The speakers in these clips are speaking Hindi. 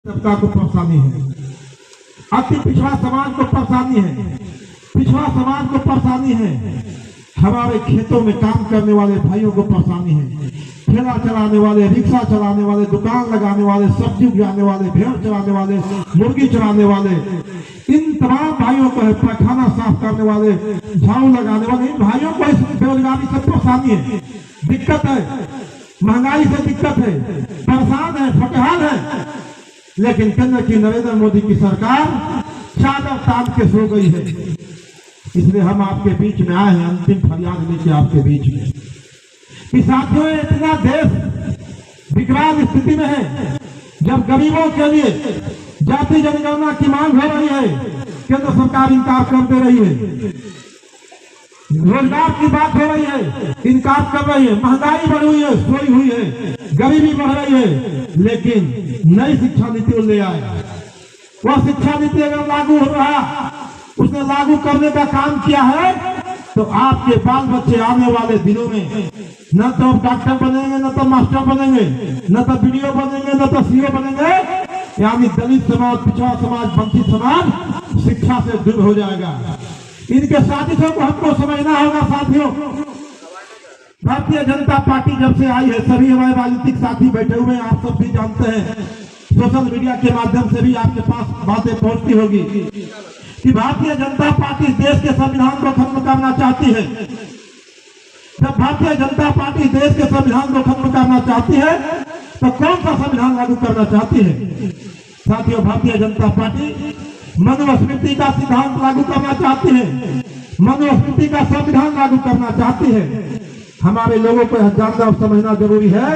तबका को परेशानी है, अति पिछड़ा समाज को परेशानी है, पिछड़ा समाज को परेशानी है, हमारे खेतों में काम करने वाले भाइयों को परेशानी है, ठेला चलाने वाले, रिक्शा चलाने वाले, दुकान लगाने वाले, सब्जी उगाने वाले, भेड़ चलाने वाले, मुर्गी चलाने वाले, इन तमाम भाइयों को है, पैखाना साफ करने वाले, झाड़ू लगाने वाले, इन भाइयों को इस बेरोजगारी से परेशानी है, दिक्कत है, महंगाई से दिक्कत है, परेशान है, फटहाल है। लेकिन केंद्र की नरेंद्र मोदी की सरकार चादर तान के सो गई है। इसलिए हम आपके बीच में आए हैं, अंतिम फरियाद लेके आपके बीच में कि साथियों, इतना देश विकराल स्थिति में है, जब गरीबों के लिए जाति जनगणना की मांग हो रही है, केंद्र सरकार इनकार कर दे रही है, रोजगार की बात हो रही है, इनकार कर रही है, महंगाई बढ़ हुई है, सोई हुई है, गरीबी बढ़ रही है, लेकिन नई शिक्षा नीति ले आए। वह शिक्षा नीति अगर लागू हो रहा, उसने लागू करने का काम किया है, तो आपके बाल बच्चे आने वाले दिनों में न तो डॉक्टर बनेंगे, न तो मास्टर बनेंगे, न तो बीडीओ बनेंगे, न तो सीओ बनेंगे, यानी दलित समाज, पिछड़ा समाज, वंचित समाज शिक्षा से दूर हो जाएगा। इनके साजिशों को हमको समझना होगा साथियों। भारतीय जनता पार्टी जब से आई है, सभी हमारे राजनीतिक साथी बैठे हुए हैं, आप सब भी जानते हैं, सोशल मीडिया के माध्यम से भी आपके पास बातें पहुंचती होगी कि भारतीय जनता पार्टी देश के संविधान को खत्म करना चाहती है। जब भारतीय जनता पार्टी देश के संविधान को खत्म करना चाहती है, तो कौन सा संविधान लागू करना चाहती है? साथियों, भारतीय जनता पार्टी मनुस्मृति का सिद्धांत लागू करना चाहती है, मनुस्मृति का संविधान लागू करना चाहती है। हमारे लोगों को यह जानना और समझना जरूरी है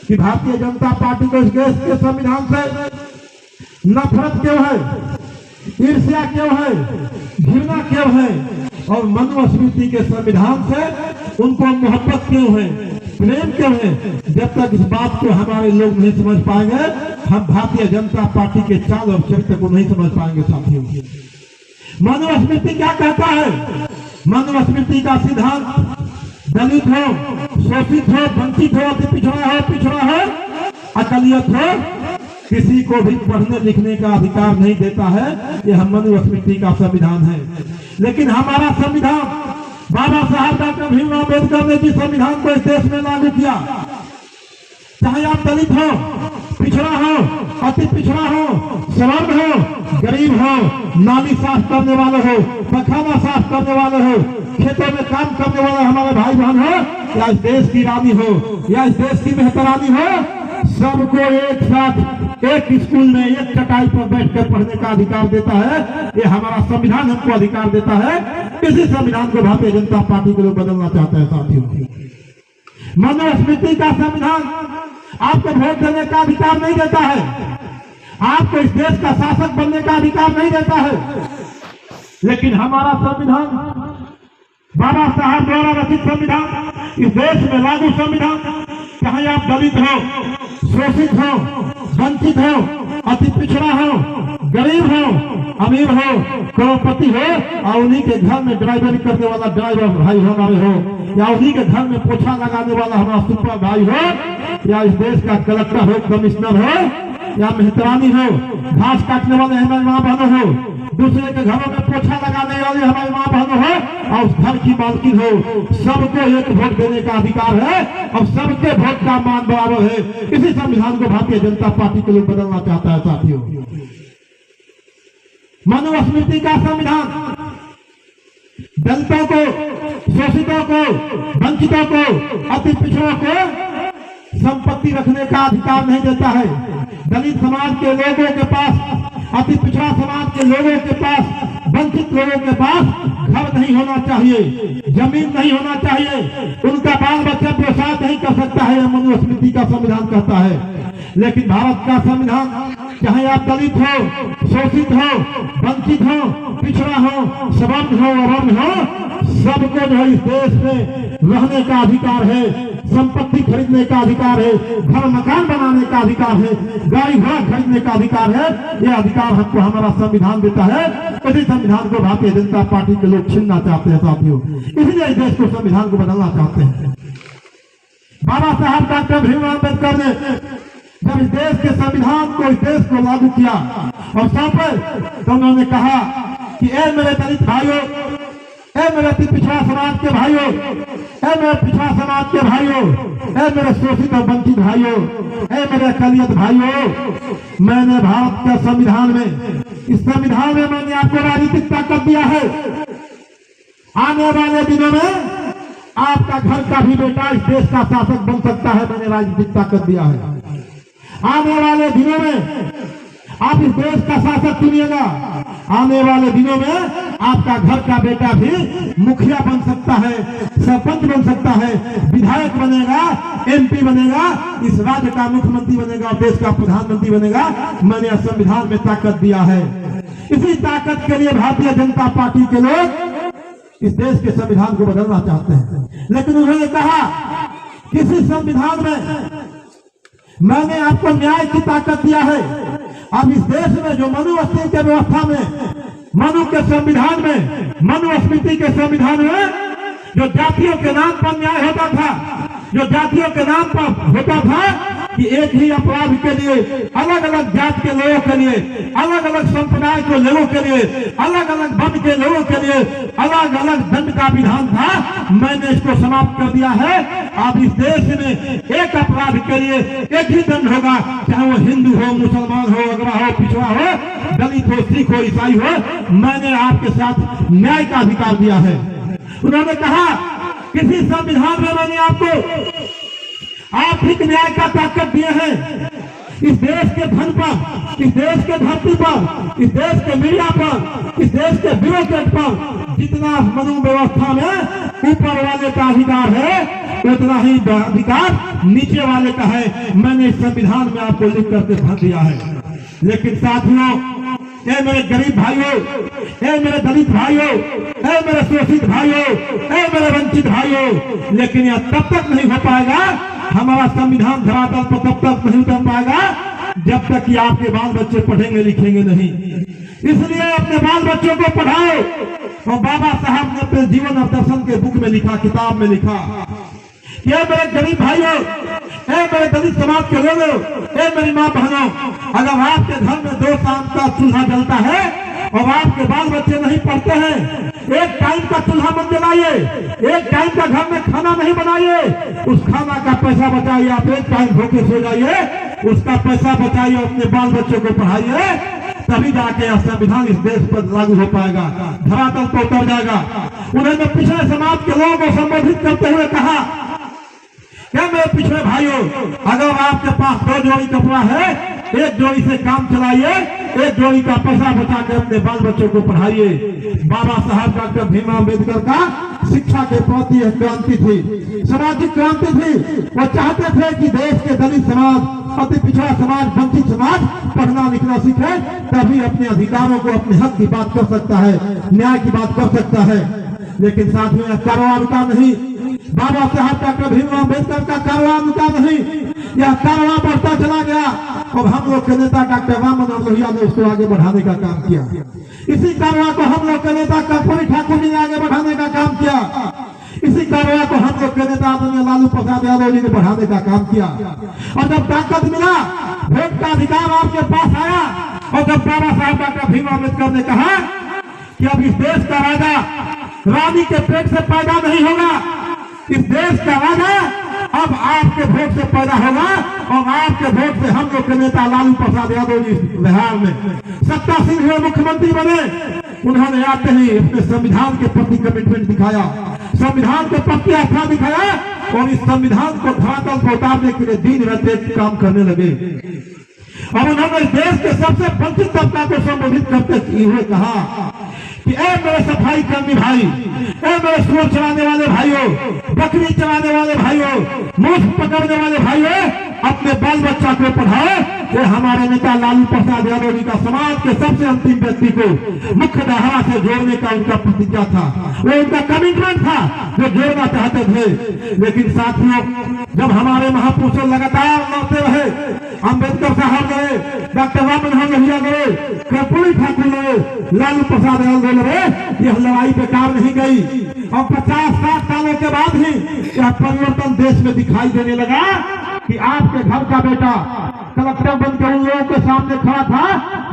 कि भारतीय जनता पार्टी को इस देश के संविधान से नफरत क्यों है, ईर्ष्या क्यों है, घृणा क्यों है, और मनुस्मृति के संविधान से उनको मोहब्बत क्यों है, प्रेम क्यों है। जब तक इस बात को हमारे लोग नहीं समझ पाएंगे, हम भारतीय जनता पार्टी के चाल और चरित्र को नहीं समझ पाएंगे साथियों। मनुस्मृति क्या कहता है? मनुस्मृति का सिद्धांत दलित हो, शोषित हो, वंचित हो, अति पिछड़ा हो, अकलियत हो, किसी को भी पढ़ने लिखने का अधिकार नहीं देता है। यह मनुस्मृति का संविधान है। लेकिन हमारा संविधान, बाबा साहब डॉक्टर भीमराव अम्बेडकर ने जिस संविधान को इस देश में लागू किया, चाहे आप दलित हो, पिछड़ा हो, अति पिछड़ा हो, सवर्ण हो, गरीब हो, नाली साफ करने वाले हो, पैखाना साफ करने वाले हो, खेतों में काम करने वाले हमारे भाई बहन हो, या इस देश की रानी हो, या इस देश की मेहतरानी हो, सबको एक साथ एक स्कूल में एक चटाई पर बैठकर पढ़ने का अधिकार देता है। ये हमारा संविधान हमको अधिकार देता है। इसी संविधान को भारतीय जनता पार्टी के लोग बदलना चाहते हैं साथियों। मनुस्मृति का संविधान आपको वोट देने का अधिकार नहीं देता है, आपको इस देश का शासक बनने का अधिकार नहीं देता है। लेकिन हमारा संविधान, बाबा साहब द्वारा रचित संविधान, इस देश में लागू संविधान, चाहे आप दलित हो, शोषित हो, वंचित हो, अति पिछड़ा हो, गरीब हो, अमीर हो, करोड़पति हो, और उन्हीं के घर में ड्राइवरी करने वाला ड्राइवर भाई हमारे हो, या उन्हीं के घर में पोछा लगाने वाला हमारा सुपर भाई हो, या इस देश का कलेक्टर हो, कमिश्नर हो, या मेहतरानी हो, घास काटने वाले हमारे माँ बहनों हो, दूसरे के घरों में पोछा लगाने वाले हमारे माँ बहनों हो, और उस घर की मालकिन हो, सबको एक वोट देने का अधिकार है और सबके वोट का मान बराबर है। इसी संविधान को भारतीय जनता पार्टी के लोग बदलना चाहता है साथियों। मनुस्मृति का संविधान दलितों को, शोषितों को, वंचितों को, अति पिछड़ों को संपत्ति रखने का अधिकार नहीं देता है। दलित समाज के लोगों के पास, अति पिछड़ा समाज के लोगों के पास, वंचित लोगों के पास घर नहीं होना चाहिए, जमीन नहीं होना चाहिए, उनका बाल बच्चा व्यवसाय नहीं कर सकता है, मनुस्मृति का संविधान कहता है। लेकिन भारत का संविधान, चाहे आप दलित हो, शोषित हो, वंचित हो, पिछड़ा हो, सवर्ण हो, अवर्ण हो, सबको जो है इस देश में रहने का अधिकार है, संपत्ति खरीदने का अधिकार है, घर मकान बनाने का अधिकार है, गाड़ी घोड़ा खरीदने का अधिकार है। यह अधिकार हमको हमारा संविधान देता है। इसी संविधान को भारतीय जनता पार्टी के लोग छीनना चाहते हैं साथियों। इसलिए इस देश को, संविधान को बदलना चाहते हैं। बाबा साहब डॉक्टर भीमराव अम्बेडकर ने जब इस देश के संविधान को, इस देश को लागू किया और सौंपे, तो उन्होंने कहा कि ए मेरे दलित भाइयों, ए मेरे पिछड़ा समाज के भाइयों, ए मेरे पिछड़ा समाज के भाइयों, ए मेरे शोषित और वंचित भाइयों, ए मेरे अकलियत भाइयों, मैंने भारत के संविधान में, इस संविधान में मैंने आपको राजनीतिक ताकत दिया है। आने वाले दिनों में आपका घर का भी बेटा इस देश का शासक बन सकता है, मैंने राजनीतिक ताकत दिया है। आने वाले दिनों में आप इस देश का शासक चुनिएगा। आने वाले दिनों में आपका घर का बेटा भी मुखिया बन सकता है, सरपंच बन सकता है, विधायक बनेगा, एमपी बनेगा, इस राज्य का मुख्यमंत्री बनेगा, देश का प्रधानमंत्री बनेगा। मैंने संविधान में ताकत दिया है। इसी ताकत के लिए भारतीय जनता पार्टी के लोग इस देश के संविधान को बदलना चाहते हैं, लेकिन उन्होंने कहा किसी संविधान में मैंने आपको न्याय की ताकत दिया है। अब इस देश में जो मनुस्मृति के व्यवस्था में, मनु के संविधान में, मनुस्मृति के संविधान में जो जातियों के नाम पर न्याय होता था, जो जातियों के नाम पर होता था कि एक ही अपराध के लिए अलग अलग जात के लोगों के लिए, अलग अलग संप्रदाय के लोगों के लिए, अलग अलग वर्ण के लोगों के लिए अलग अलग दंड का विधान था, मैंने इसको समाप्त कर दिया है। अब इस देश में एक अपराध के लिए एक ही दंड होगा, चाहे वो हिंदू हो, मुसलमान हो, अगवा हो, पिछड़ा हो, दलित हो, सिख हो, ईसाई हो, मैंने आपके साथ न्याय का अधिकार दिया है। उन्होंने कहा किसी संविधान में मैंने आपको आर्थिक न्याय का ताकत दिए हैं। इस देश के धन पर, इस देश के धरती पर, इस देश के मीडिया पर, इस देश के ब्यूरोक्रेट पर जितना कानून व्यवस्था में ऊपर वाले का अधिकार है, उतना ही अधिकार नीचे वाले का है। मैंने इस संविधान में आपको लिख करके भर दिया है। लेकिन साथियों, ए मेरे गरीब भाइयों, ए मेरे दलित भाइयों, ए मेरे शोषित भाइयों, ए मेरे वंचित भाइयों, लेकिन यह तब तक नहीं हो पाएगा, हमारा संविधान धरातल पर तब तक नहीं उतर पाएगा जब तक कि आपके बाल बच्चे पढ़ेंगे लिखेंगे नहीं। इसलिए अपने बाल बच्चों को पढ़ाओ। और बाबा साहब ने अपने जीवन और दर्शन के बुक में लिखा, किताब में लिखा, ये मेरे गरीब भाइयों, ए मेरे दलित समाज के लोगों, ए मेरी माँ बहनों, अगर आपके घर में 2 शाम का चूल्हा जलता है और आपके बाल बच्चे नहीं पढ़ते हैं, एक टाइम का चूल्हा मत जलाइए, एक टाइम का घर में खाना नहीं बनाइए, उस खाना का पैसा बचाइए, आप एक टाइम भूखे सो जाइए, उसका पैसा बचाइए, अपने बाल बच्चों को पढ़ाइए, तभी जाके यह संविधान इस देश पर लागू हो पाएगा, धरातल पर उतर जाएगा। उन्होंने पिछड़े समाज के लोगों को संबोधित करते हुए कहा, क्या मेरे पिछड़े भाइयों, अगर आपके पास 2 जोड़ी कपड़ा है, एक जोड़ी से काम चलाइए, एक जोड़ी का पैसा बचा के अपने बाल बच्चों को पढ़ाइए। बाबा साहब डॉक्टर भीमराव अम्बेडकर का शिक्षा के प्रति एक क्रांति थी, सामाजिक क्रांति थी। वो चाहते थे कि देश के दलित समाज, अति पिछड़ा समाज, वंचित समाज पढ़ना लिखना सीखे, तभी अपने अधिकारों को, अपने हक की बात कर सकता है, न्याय की बात कर सकता है। लेकिन साथियों, यह कारवां रुका नहीं। बाबा साहब डॉक्टर भीमराव अम्बेडकर का कारवां रुका नहीं, यह कारवां बढ़ता चला गया। और हम लोग के नेता डॉक्टर राम मनोहर लोहिया ने उसको आगे बढ़ाने का काम किया। इसी कारवां को हम लोग के नेता कर्पूरी ठाकुर जी ने आगे बढ़ाने का काम किया। इसी कारवां को हम लोग के नेता आदरणीय लालू प्रसाद यादव जी ने बढ़ाने का काम किया। और जब ताकत मिला, वोट का अधिकार आपके पास आया, और जब बाबा साहब डॉक्टर भीमराव अम्बेडकर ने कहा कि अब इस देश का राजा रानी के पेट से पैदा नहीं होगा, इस देश का राजा अब आपके वोट से पैदा होगा, और आपके वोट से हम लोग के नेता लालू प्रसाद यादव जी बिहार में सत्तासीन हुए, मुख्यमंत्री बने। उन्होंने आते ही अपने संविधान के प्रति कमिटमेंट दिखाया, संविधान के प्रति आस्था दिखाया, और इस संविधान को धरातल पर उतारने के लिए दिन रात एक काम करने लगे। और उन्होंने देश के सबसे वंचित तबका को संबोधित करते हुए कहा कि ए मेरे सफाई कर्मी भाई, ए मेरे सूअर चलाने वाले भाइयों, बकरी चलाने वाले भाइयों, मूस पकड़ने वाले भाइयों, अपने बाल बच्चा को पढ़ाओ। ये हमारे नेता लालू प्रसाद यादव जी का समाज के सबसे अंतिम व्यक्ति को मुख्य धारा से जोड़ने का उनका प्रतिज्ञा था, वो उनका कमिटमेंट था, जो जोड़ना चाहते थे। लेकिन साथियों, जब हमारे महापुरुषों लगातार लड़ते रहे, अम्बेडकर साहब गए, डॉक्टर राम मनोहर लोहिया गए, कर्पूरी ठाकुर गए, लालू प्रसाद यादव गए, यह लड़ाई बेकार नहीं गई। और 50-60 सालों के बाद ही यह परिवर्तन देश में दिखाई देने लगा कि आपके घर का बेटा, कलेक्टर बनकर उन लोगों के सामने खड़ा था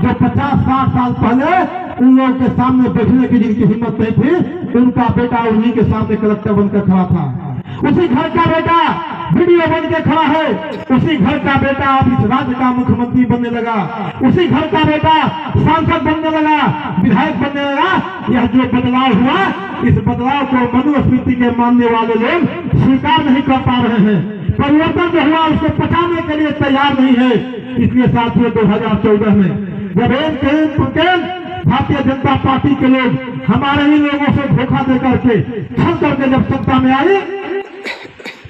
जो 50-60 साल पहले उन लोगों के सामने बैठने की जिनकी हिम्मत नहीं थी, उनका बेटा उन्हीं के सामने कलेक्टर बनकर खड़ा था। उसी घर का बेटा वीडियो बन के खड़ा है, उसी घर का बेटा अब इस राज्य का मुख्यमंत्री बनने लगा, उसी घर का बेटा सांसद बनने लगा, विधायक बनने लगा। यह जो बदलाव हुआ, इस बदलाव को मनुस्मृति के मानने वाले लोग स्वीकार नहीं कर पा रहे हैं। परिवर्तन जो हुआ उसको पचाने के लिए तैयार नहीं है। इसलिए साथियों 2014 में जब भारतीय जनता पार्टी के लोग हमारे ही लोगों से धोखा दे करके छल करके जब सत्ता में आई,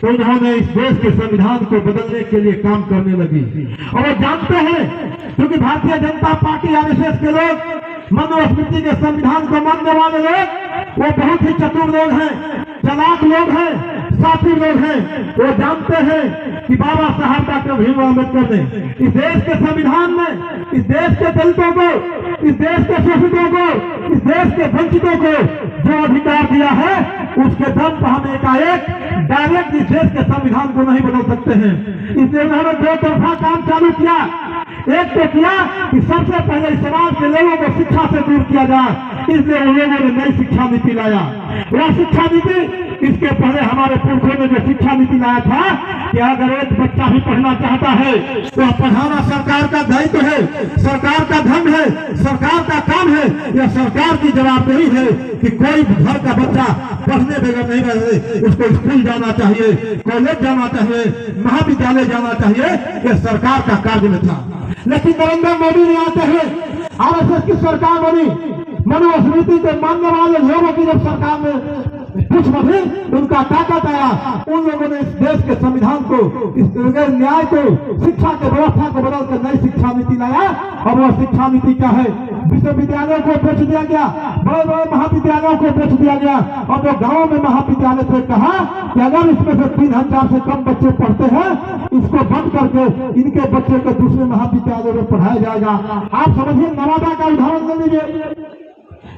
तो उन्होंने इस देश के संविधान को बदलने के लिए काम करने लगी। और वो जानते हैं, क्योंकि भारतीय जनता पार्टी आरएसएस के लोग, मनुस्मृति के संविधान को मानने वाले लोग, वो बहुत ही चतुर लोग हैं, चालाक लोग हैं, साथी लोग हैं। वो जानते हैं कि बाबा साहब डॉक्टर भीमराव अम्बेडकर ने इस देश के संविधान में इस देश के दलितों को, इस देश के शोषितों को, इस देश के वंचितों को जो अधिकार दिया है, उसके दम पर हम एकाएक डायरेक्ट इस देश के संविधान को नहीं बदल सकते हैं। इसलिए उन्होंने दो तरफा काम चालू किया। एक तो किया कि सबसे पहले समाज के लोगों को शिक्षा से दूर किया जाए, इसलिए उन लोगों ने नई शिक्षा नीति लाया। वह शिक्षा नीति, इसके पहले हमारे पुरखों ने जो शिक्षा नीति लाया था कि अगर एक बच्चा भी पढ़ना चाहता है तो पढ़ाना सरकार का दायित्व है, सरकार का धर्म है, सरकार का काम है। यह सरकार की जवाबदेही है कि कोई घर का बच्चा पढ़ने बगैर नहीं रहे, उसको स्कूल जाना चाहिए, कॉलेज जाना चाहिए, महाविद्यालय जाना चाहिए। यह सरकार का कार्य में था। लेकिन नरेंद्र मोदी ने आते हैं, आरएसएस की सरकार बनी, मनुस्मृति के मानने वाले लोगों की जब सरकार में कुछ बढ़ी, उनका ताकत आया, उन लोगों ने इस देश के संविधान को, इस न्याय को, शिक्षा के व्यवस्था को बदलकर नई शिक्षा नीति लाया। और वह शिक्षा नीति क्या है? विश्वविद्यालयों को बेच दिया गया, बड़े बड़े महाविद्यालयों को बेच दिया गया। और जो गाँव में महाविद्यालय थे, कहा कि अगर इसमें से 3000 से कम बच्चे पढ़ते हैं, इसको बंद करके इनके बच्चे को दूसरे महाविद्यालय में पढ़ाया जाएगा। आप समझिए, नवादा का उदाहरण ले लीजिए।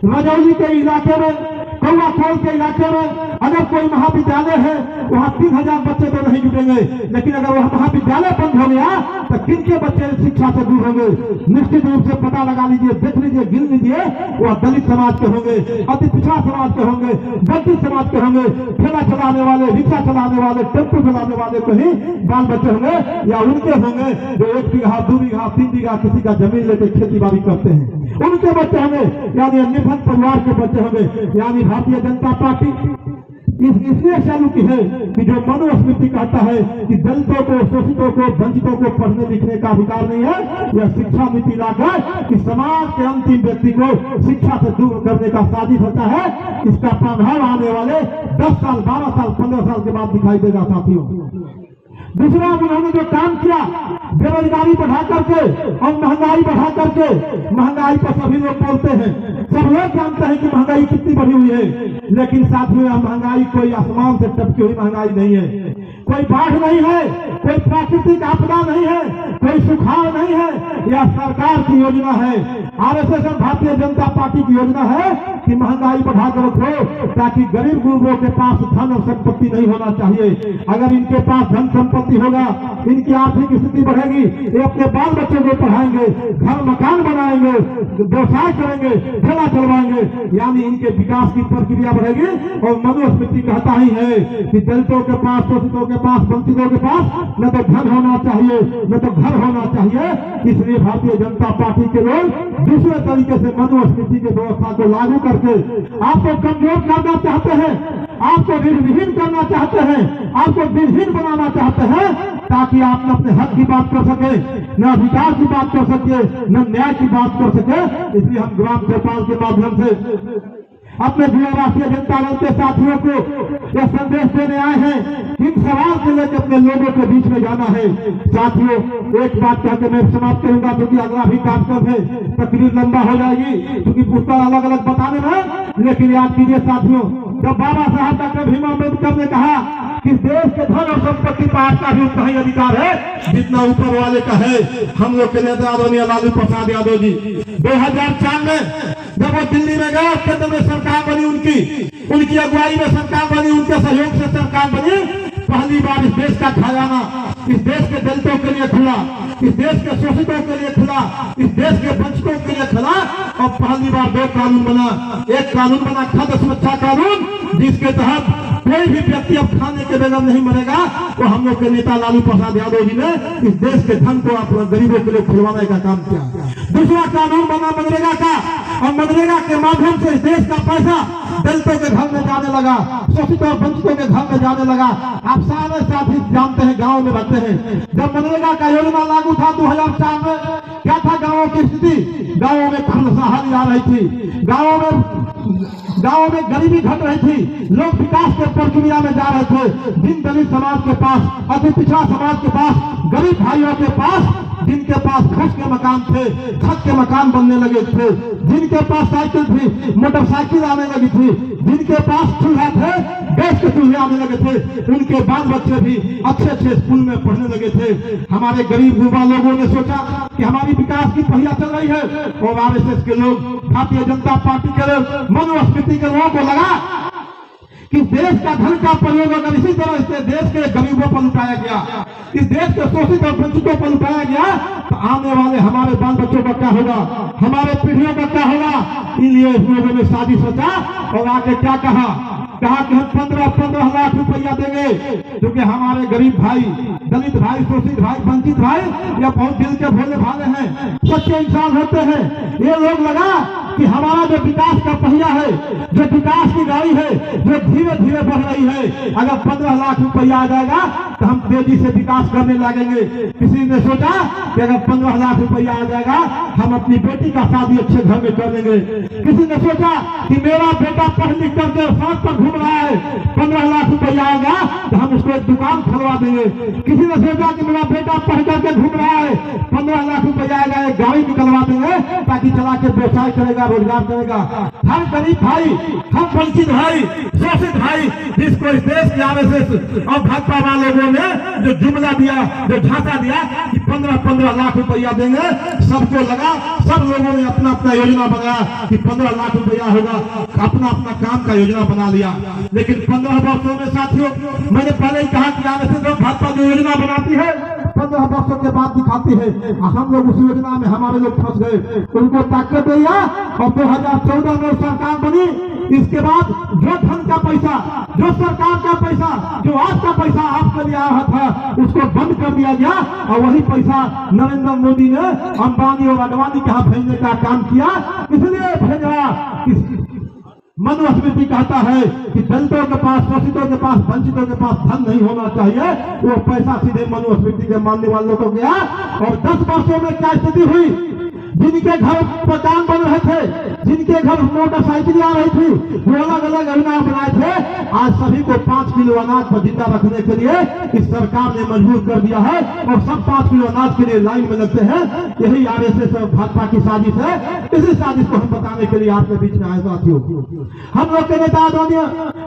रजौली के इलाके में, कौआकोल के इलाके में अगर कोई महाविद्यालय है, वहाँ 3000 बच्चे तो नहीं जुटेंगे, लेकिन अगर वह महाविद्यालय बंद हो गया तो किनके बच्चे शिक्षा से दूर होंगे? निश्चित रूप से पता लगा लीजिए, देख लीजिए, गिन लीजिए, वह दलित समाज के होंगे, अति पिछड़ा समाज के होंगे, दलित समाज के होंगे, ठेला चलाने वाले, रिक्शा चलाने वाले, टेम्पो चलाने वाले को ही बाल बच्चे होंगे, या उनके होंगे जो 1 बीघा, 2 बीघा, 3 बीघा किसी का जमीन लेकर खेती बाड़ी करते हैं, उनके बच्चे होंगे, यानी निर्धन परिवार के बच्चे होंगे। यानी भारतीय जनता पार्टी इसलिए चालू की है कि जो मनुस्मृति कहता है कि दलितों को, शोषितों को, वंचितों को पढ़ने लिखने का अधिकार नहीं है, यह शिक्षा नीति लाकर कि समाज के अंतिम व्यक्ति को शिक्षा से दूर करने का साजिश होता है। इसका प्रभाव आने वाले 10 साल, 12 साल, 15 साल के बाद दिखाई देगा साथियों। दूसरा, उन्होंने जो काम किया, बेरोजगारी बढ़ा करके और महंगाई बढ़ा करके, महंगाई पर सभी लोग बोलते हैं, सब लोग जानते हैं कि महंगाई कितनी बढ़ी हुई है, लेकिन साथियों यह महंगाई कोई आसमान से टपकी हुई महंगाई नहीं है, कोई बाढ़ नहीं है, कोई प्राकृतिक आपदा नहीं है, कोई सुखाड़ नहीं है। यह सरकार की योजना है, आरएसएस और भारतीय जनता पार्टी की योजना है कि महंगाई बढ़ाकर रखो, ताकि गरीब गुरबों के पास धन और संपत्ति नहीं होना चाहिए। अगर इनके पास धन संपत्ति होगा, इनकी आर्थिक स्थिति बढ़ेगी, ये अपने बाल बच्चों को पढ़ाएंगे, घर मकान बनाएंगे, व्यवसाय करेंगे, ठेला चलवाएंगे, यानी इनके विकास की प्रक्रिया बढ़ेगी। और मनुस्मृति कहता ही है कि दलितों के पास, शोषितों के पास, वंचितों के पास न तो धन होना चाहिए, न तो घर होना चाहिए। इसलिए भारतीय जनता पार्टी के लोग दूसरे तरीके से मनुस्मृति की व्यवस्था को लागू करके आपको कमजोर करना चाहते हैं, आपको ऋणविहीन करना चाहते हैं, आपको दिनहीन बनाना चाहते हैं, ताकि आप न अपने हक की बात कर सके, न अधिकार की बात कर सके, न न्याय की बात कर सके। इसलिए हम ग्राम चौपाल के माध्यम से अपने जिला राष्ट्रीय जनता दल के साथियों को यह संदेश देने आए हैं कि इन सवाल के लेकर अपने लोगों के बीच में जाना है। साथियों, एक बात कहकर मैं समाप्त करूंगा, क्योंकि अगला भी कार्यक्रम है, तकरीर लंबा हो जाएगी, क्योंकि पुस्तक अलग अलग बताने में। लेकिन याद कीजिए साथियों, जब बाबा साहब डॉक्टर भीमराव अम्बेडकर ने कहा कि देश के धन और संपत्ति पर आपका भी उतना ही अधिकार है जितना ऊपर वाले का है। हम लोग के नेता आदरणीय लालू प्रसाद यादव जी 2004 में जब वो दिल्ली में गए, केंद्र में सरकार बनी, उनकी अगुवाई में सरकार बनी, उनके सहयोग से सरकार बनी, पहली बार इस देश का खजाना इस देश के दलितों के लिए खुला, इस देश के शोषितों के लिए खुला, इस देश के वंचितों के लिए खुला। और पहली बार 2 कानून बना। एक कानून बना खाद्य सुरक्षा कानून, जिसके तहत कोई भी व्यक्ति अब खाने के बगैर नहीं मरेगा। वो हम लोग के नेता लालू प्रसाद यादव जी ने इस देश के धन को अपने गरीबों के लिए खुलवाने का काम किया। दूसरा कानून बना मनरेगा का, और मनरेगा के माध्यम से इस देश का पैसा दलितों के घर में जाने लगा, शोषित और वंचितों के घर में जाने लगा। आप सारे साथी जानते हैं, गांव में रहते हैं, जब मनरेगा का योजना लागू था 2004 में, क्या था गांवों की स्थिति? गांवों में खुशहाली आ रही थी, गांवों में गरीबी घट रही थी, लोग विकास के प्रक्रिया में जा रहे थे। जिन दलित समाज के पास, अति पिछड़ा समाज के पास, गरीब भाइयों के पास, जिनके पास फूस के मकान थे, छत के मकान बनने लगे थे, जिनके पास साइकिल थी, मोटरसाइकिल आने लगी थी, जिनके पास चूल्हा थे, गैस के चूल्हे आने लगे थे, उनके बाल बच्चे भी अच्छे स्कूल में पढ़ने लगे थे। हमारे गरीब युवा लोगों ने सोचा कि हमारी विकास की पहिया चल रही है, और आरएसएस के लोग, भारतीय जनता पार्टी के लोग, मनुस्मृति के लोगों को लगा कि देश का धन का प्रयोग अगर इसी तरह से देश के गरीबों पर लुटाया गया, इस देश के शोषित और वंचितों पर लुटाया गया, तो आने वाले हमारे बाल बच्चों का क्या होगा, हमारे पीढ़ियों का क्या होगा। इसलिए इस लोगों ने साजिश सोचा और आगे क्या कहा कि हम 15 लाख रुपया देंगे, क्योंकि हमारे गरीब भाई, दलित भाई, शोषित भाई, वंचित भाई, या बहुत दिल के भोले भाले हैं, सच्चे इंसान होते हैं। ये लोग लगा कि हमारा जो विकास का पहिया है, जो विकास की गाड़ी है, जो धीरे धीरे बढ़ रही है, अगर 15 लाख रुपया आ जाएगा तो हम तेजी से विकास करने लगेंगे। किसी ने सोचा कि अगर 15 लाख रुपया आ जाएगा हम अपनी बेटी का शादी अच्छे घर में कर देंगे। किसी ने सोचा कि मेरा बेटा पढ़ लिख करके सड़क पर घूम रहा है, 15 लाख रुपया आएगा तो हम उसको एक दुकान खुलवा देंगे। किसी ने सोचा कि मेरा बेटा पढ़ करके घूम रहा है, 15 लाख रुपया आएगा, एक गाड़ी निकलवा देंगे ताकि चला के व्यवसाय करेगा, रोजगार करेगा। हर गरीब भाई, हर वंचित भाई, शोषित भाई, जिसको इस देश के आरएसएस और भाजपा वाले लोगों ने जो जुमला दिया, जो झांसा दिया कि 15 लाख रुपया देंगे, सबको लगा, सब लोगों ने अपना अपना योजना बनाया कि 15 लाख रुपया होगा, अपना अपना काम का योजना बना लिया। लेकिन 15 वर्षों में साथियों, मैंने पहले ही कहा कि आरएसएस और भाजपा जो योजना बनाती है 15 वर्षों के बाद दिखाती है। हम लोग उस योजना में हमारे लोग फंस गए, उनको ताकत दिया और 2014 में सरकार बनी। इसके बाद जो धन का पैसा, जो सरकार का पैसा, जो आपका पैसा आपके लिए आया था, उसको बंद कर दिया गया और वही पैसा नरेंद्र मोदी ने अंबानी और अडवाणी के यहाँ भेजने का काम किया। इसलिए भेजा मनुस्मृति कहता है कि दलितों के पास, शोषितों के पास, वंचितों के पास धन नहीं होना चाहिए। वो पैसा सीधे मनुस्मृति के मानने वालों को गया। और 10 वर्षों में क्या स्थिति हुई? जिनके घर मकान बन रहे थे, जिनके घर मोटरसाइकिल आ रही थी, वो अलग अलग योजना बनाए थे, आज सभी को 5 किलो अनाज पर जिंदा रखने के लिए इस सरकार ने मजबूर कर दिया है और सब 5 किलो अनाज के लिए लाइन में लगते हैं। यही आरएसएस और भाजपा की साजिश है। इसी साजिश को हम बताने के लिए आपके बीच में आए साथियों। हम लोग के नेता आदरणीय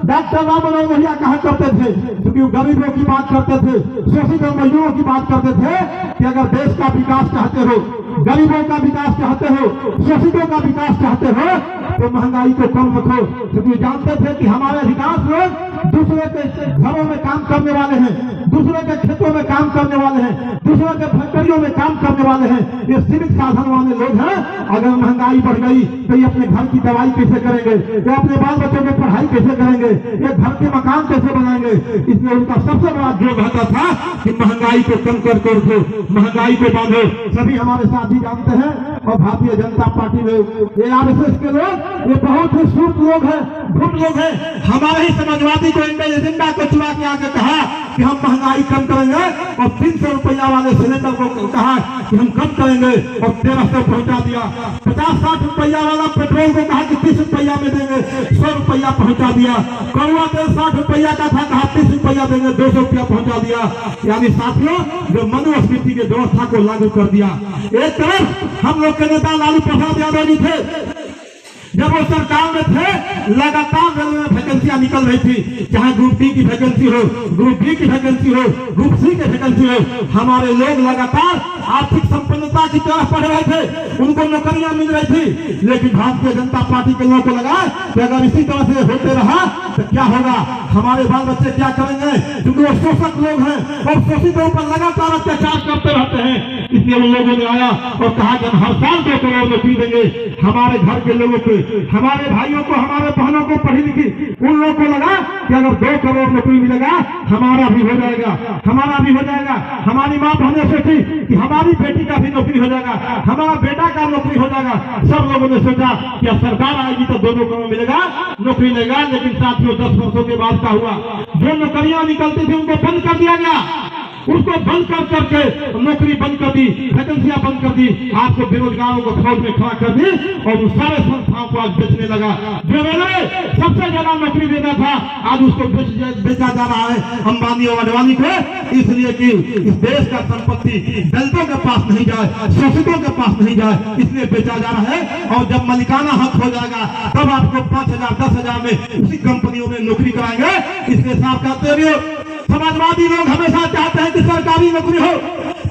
डॉक्टर राम मनोहर लोहिया कहा करते थे, क्योंकि वो गरीबों की बात करते थे, शोषित और मजदूरों की बात करते थे कि अगर देश का विकास चाहते हो, गरीबों का विकास चाहते हो, शोषितों का विकास चाहते हो, तो महंगाई को कम रखो। क्योंकि जानते थे कि हमारे अधिकांश लोग दूसरे के घरों में काम करने वाले हैं, दूसरे के खेतों में काम करने वाले हैं, दूसरे के फैक्ट्रियों में काम करने वाले हैं। ये सीमित साधन वाले लोग हैं। अगर महंगाई बढ़ गई तो ये अपने घर की दवाई कैसे करेंगे, ये अपने बाल बच्चों की पढ़ाई कैसे करेंगे, ये घर के मकान कैसे बनाएंगे। इसलिए उनका सबसे बड़ा जोर रहता था कि महंगाई को कम करके रखो, महंगाई को बांधो। सभी हमारे साथी जानते हैं। और भारतीय जनता पार्टी में ये आरएसएस के लोग, ये बहुत ही सूट लोग हैं, भूत लोग हैं। हमारे ही समाजवादी को एजेंडा को चुरा के आके कहा कि हम महंगाई कम करेंगे और 300 रुपया वाले सिलेंडर को कहा कि हम कम करेंगे और 1300 पहुंचा दिया। 50-60 रुपया वाला पेट्रोल को कहा कि 30 रुपया में देंगे, 100 रुपया पहुंचा दिया। कड़वा तेल 60 रुपया का था, कहा 30 रुपया देंगे, 200 रुपया पहुंचा दिया। यानी साथियों, जो मनुस्मृति की व्यवस्था को लागू कर दिया। एक तरफ हम लोग के नेता लालू प्रसाद यादव जी थे, जब वो सरकार में थे लगातार रेलवे में वैकेंसियां निकल रही थी, चाहे ग्रुप डी की वैकेंसी हो, ग्रुप बी की वैकेंसी हो, ग्रुप सी की वैकेंसी हो, हमारे लोग लगातार आर्थिक संपन्नता की तरफ बढ़ रहे थे, उनको नौकरियां मिल रही थी। लेकिन भारतीय जनता पार्टी के लोगों को लगा कि अगर इसी तरह से होते रहा तो क्या होगा, हमारे बाल बच्चे क्या करेंगे, क्योंकि वो शोषक लोग हैं और शोषितों पर लगातार अत्याचार करते रहते हैं। इसलिए उन लोगों ने आया और कहा कि हम हर साल 2 करोड़ नौकरी देंगे हमारे घर के लोगों को, हमारे भाइयों को, हमारे बहनों को पढ़ी लिखी। उन लोगों को लगा कि अगर 2 करोड़ नौकरी मिलेगा हमारा भी हो जाएगा, हमारा भी हो जाएगा। हमारी माँ बहनें सोची कि हमारी बेटी का भी नौकरी हो जाएगा, हमारा बेटा का नौकरी हो जाएगा। सब लोगों ने सोचा कि अब सरकार आएगी तो 2 करोड़ मिलेगा, नौकरी लेगा। लेकिन साथियों 10 वर्षों के बाद क्या हुआ, जो नौकरियां निकलती थी उनको बंद कर दिया गया, उसको बंद कर करके नौकरी बंद कर दी, वैकेंसियां बंद कर दी, आपको बेरोजगारों को फौज में खड़ा कर दी और उन सारे संस्थाओं को आज बेचने लगा। जो रेलवे सबसे ज्यादा नौकरी देता था आज उसको बेचा जा रहा है अंबानी और अडवाणी को, इसलिए कि इस देश का संपत्ति दलितों के पास नहीं जाए, शोषितों के पास नहीं जाए, इसलिए बेचा जा रहा है। और जब मलिकाना हक हो जाएगा तब आपको 5,000 10,000 में उसी कंपनियों में नौकरी कराएंगे। इसलिए साफ कहते हुए समाजवादी लोग हमेशा चाहते हैं कि सरकारी नौकरी हो।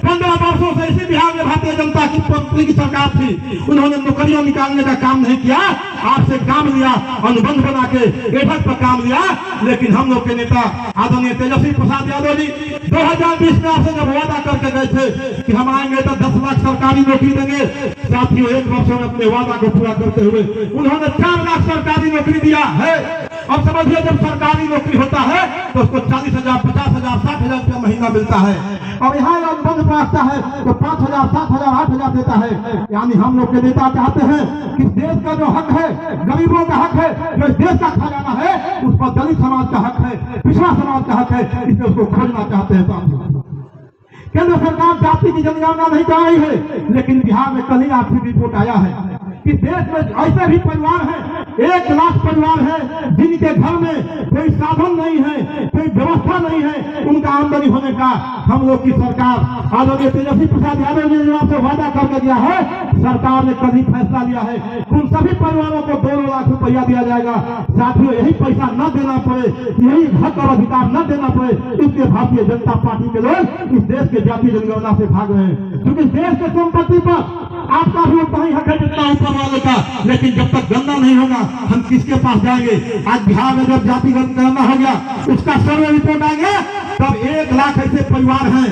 15 वर्षों से इसी बिहार में भारतीय जनता की सरकार थी, उन्होंने नौकरियां निकालने का काम नहीं किया, आपसे काम लिया, अनुबंध बना के बैठक पर काम लिया। लेकिन हम लोग के नेता आदरणीय तेजस्वी प्रसाद यादव जी 2020 में आपसे जब वादा करके गए थे कि हम आएंगे तो 10 लाख सरकारी नौकरी देंगे, साथियों 1 वर्ष में अपने वादा को पूरा करते हुए उन्होंने 4 लाख सरकारी नौकरी दिया है। अब समझिए जब सरकारी नौकरी होता है तो उसको 40,000 50,000 60,000 रुपया महीना मिलता है, और यहाँ अनुबंध पहुंचता है तो 5,000 7,000 8,000 देता है। यानी हम लोग के नेता चाहते हैं कि देश का जो हक है, गरीबों का हक है, जो इस देश का खजाना है, उस पर दलित समाज का हक है, पिछड़ा समाज का हक है, इसलिए उसको खोजना चाहते हैं। साथियों केंद्र सरकार जाति की जनगणना नहीं कर रही है, लेकिन बिहार में कल ही आखिरी रिपोर्ट आया है कि देश में ऐसे भी परिवार हैं, 1 लाख परिवार है जिनके घर में कोई साधन नहीं है, कोई व्यवस्था नहीं है उनका आमदनी होने का। हम लोग की सरकार आदरणीय तेजस्वी प्रसाद यादव जी ने आपसे वादा करके दिया है, सरकार ने कभी फैसला लिया है उन सभी परिवारों को 2 लाख रुपया दिया जाएगा। साथियों यही पैसा न देना पड़े, यही हक और अधिकार न देना पड़े, इसलिए भारतीय जनता पार्टी के लोग इस देश के जातीय जनगणना से भाग रहे हैं। क्योंकि देश के संपत्ति पर आपका भी उतना ही हक है जितना ऊपर वाले का, लेकिन जब तक गणना नहीं होगा हम किसके पास जाएंगे। आज बिहार में जब जाति गणना हो गया, उसका सर्वे रिपोर्ट आ गया, तब 1 लाख ऐसे परिवार हैं,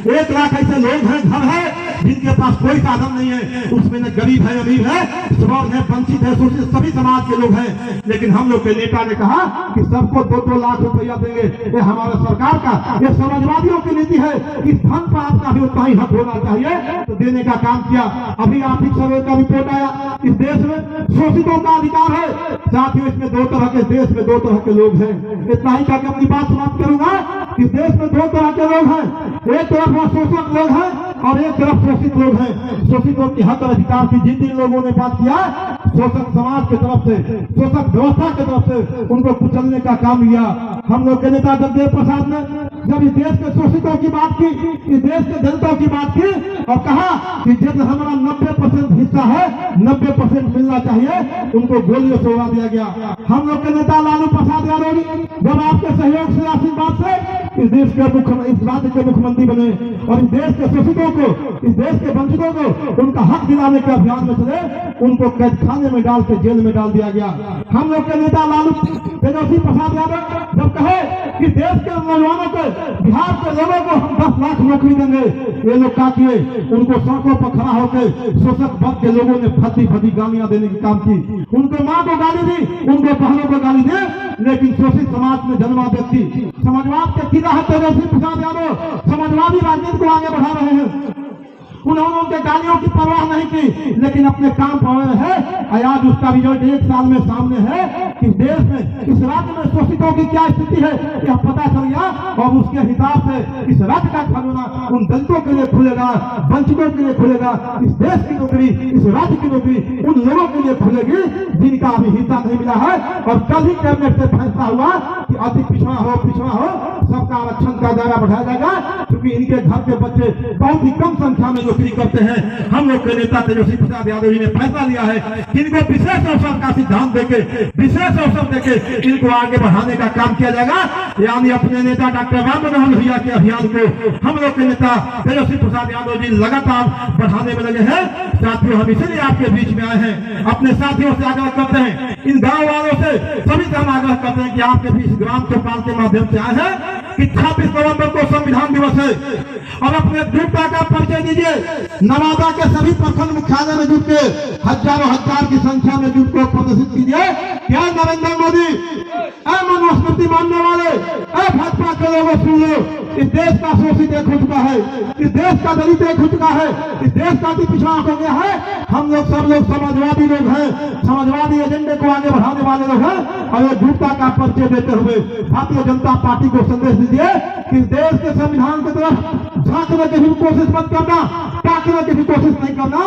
1 लाख ऐसे लोग हैं, घर है जिनके पास कोई साधन नहीं है। उसमें न गरीब है, अमीर है, स्वर्ण है, वंचित है, शोषित सभी समाज के लोग हैं। लेकिन हम लोग के नेता ने कहा कि सबको 2-2 लाख रुपया देंगे। ये हमारे सरकार का, ये समाजवादियों की नीति है कि धन पर आपका भी उतना ही हक होना चाहिए, तो देने का काम किया। अभी आर्थिक सर्वे का रिपोर्ट आया, इस देश में शोषितों का अधिकार है। साथियों इसमें 2 तरह के, देश में 2 तरह के लोग हैं। इतना ही करके अपनी बात समाप्त करूंगा कि देश में 2 तरह के लोग हैं, एक तरफ वो शोषक लोग हैं और एक तरफ शोषित लोग हैं। शोषितों की हक और अधिकार की जिन लोगों ने बात किया, शोषक समाज की तरफ से, शोषक व्यवस्था की तरफ से उनको कुचलने का काम किया। हम लोग के नेता जगदेव प्रसाद ने जब इस देश के शोषितों की बात की, इस देश के दलितों की बात की और कहा कि जब हमारा 90% हिस्सा है, 90% मिलना चाहिए, उनको गोलियों से उड़ा दिया गया। हम लोग के नेता लालू प्रसाद यादव जी जब आपके सहयोग से, आशीर्वाद से इस देश के इस राज्य के मुख्यमंत्री बने और इस देश के शोषितों को, इस देश के वंचितों को उनका हक दिलाने के अभियान में चले, उनको कैद खाने में डाल के जेल में डाल दिया गया। हम लोग के नेता लालू तेजस्वी प्रसाद यादव जब कहे कि देश के नौजवानों को, बिहार के लोगों को हम 10 लाख नौकरी देंगे, ये लोग क्या किए, उनको सड़कों पर खड़ा होकर शोषक वर्ग के लोगों ने फटी फटी गालियां देने की काम की। उनको माँ को गाली दी, उनको बहनों को गाली दी, लेकिन शोषित समाज में जन्मा व्यक्ति समाजवाद के किला है तेजस्वी प्रसाद यादव, समाजवादी राजनीति को आगे बढ़ा रहे हैं। उन्होंने उनके गालियों की परवाह नहीं की, लेकिन अपने काम पर है। आज उसका रिजल्ट 1 साल में सामने है कि देश में, इस राज्य में शोषितों की क्या स्थिति है यह पता चल गया। और उसके हिसाब से इस राज्य का खजाना उन दलितों के लिए खुलेगा, वंचितों के लिए खुलेगा। इस देश की नौकरी, इस राज्य की नौकरी उन लोगों के लिए खुलेगी जिनका अभी हिस्सा नहीं मिला है। और कल ही कैबिनेट से फैसला हुआ कि अति पिछड़ा हो सबका आरक्षण का दायरा बढ़ाया जाएगा, क्योंकि इनके घर के बच्चे बहुत ही कम संख्या में नौकरी करते हैं। हम लोग के नेता तेजस्वी प्रसाद यादव जी ने फैसला लिया है कि इनको विशेष अवसर का सिद्धांत देके, विशेष अवसर देके इनको आगे बढ़ाने का काम किया जाएगा। यानी अपने नेता डॉक्टर राम मनोहर भैया के अभियान को हम लोग के नेता तेजस्वी प्रसाद यादव जी लगातार बढ़ाने में लगे हैं। साथियों, हम इसलिए आपके बीच में आए हैं, अपने साथियों से आग्रह करते हैं, इन गांव वालों से सभी से हम आग्रह करते हैं कि आपके बीच ग्राम चौपाल के माध्यम से आए हैं कि 26 नवंबर को संविधान दिवस है और अपने दृढ़ता का परिचय दीजिए। नवादा के सभी प्रखंड मुख्यालय में जुट के हजारों हजार की संख्या में जुट कर प्रदर्शित कीजिए। क्या नरेंद्र मोदी, मनुस्मृति मानने वाले, भाजपा के लोगों सुन लो, इस देश का शोषित एक हो चुका है, इस देश का दलित एक हो चुका है, इस देश का अति पिछड़ा हो गया है। हम लोग सब लोग समाजवादी लोग हैं, समाजवादी एजेंडे को आगे बढ़ाने वाले लोग हैं और ये झूठा का परिचय देते हुए भारतीय जनता पार्टी को संदेश दीजिए कि देश के संविधान की तरफ झांकने की भी कोशिश मत करना, ताकने की भी कोशिश नहीं करना।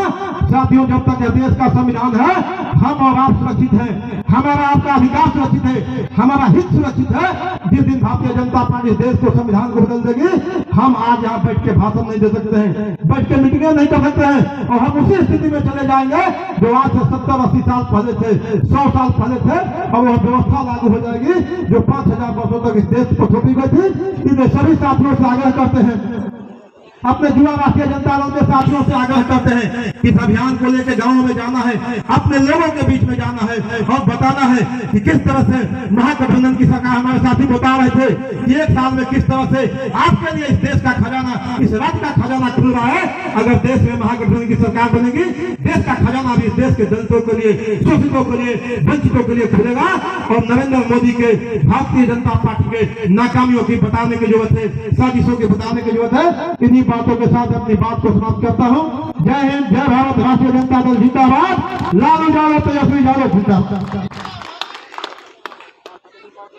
साथियों, जब तक देश का संविधान है, हम और आप सुरक्षित हैं, हमारा आपका अधिकार सुरक्षित है, हमारा हित सुरक्षित है। जिस दिन भारतीय जनता पार्टी देश को, संविधान को बदल देगी, हम आज यहाँ बैठ के भाषण नहीं दे सकते हैं, बैठ के मीटिंगें नहीं कर सकते हैं, और हम उसी स्थिति में चले जाएंगे जो आज से 70-80 साल पहले थे, 100 साल पहले थे, और वह व्यवस्था लागू हो जाएगी जो 5000 वर्षों तक इस देश को थोपी गई थी। इसलिए सभी साथियों से आग्रह करते हैं, अपने युवा राष्ट्रीय जनता दल के साथियों से आग्रह करते हैं कि इस अभियान को लेकर गांवों में जाना है, अपने लोगों के बीच में जाना है और बताना है कि किस तरह से महागठबंधन की सरकार, हमारे साथी बता रहे थे कि एक साल में किस तरह से आपके लिए इस देश का खजाना, इस राज्य का खजाना खुल रहा है। अगर देश में महागठबंधन की सरकार बनेगी, देश का खजाना भी इस देश के दलितों के लिए, शोषितों के लिए, वंचितों के लिए खुलेगा। और नरेंद्र मोदी के, भारतीय जनता पार्टी के नाकामियों की बताने की जरूरत है, साजिशों की बताने की जरूरत है। इन्हीं बातों के साथ अपनी बात को समाप्त करता हूं। जय हिंद, जय भारत, राष्ट्रीय जनता दल जिंदाबाद, लालू यादव, तेजस्वी यादव जिंदाबाद।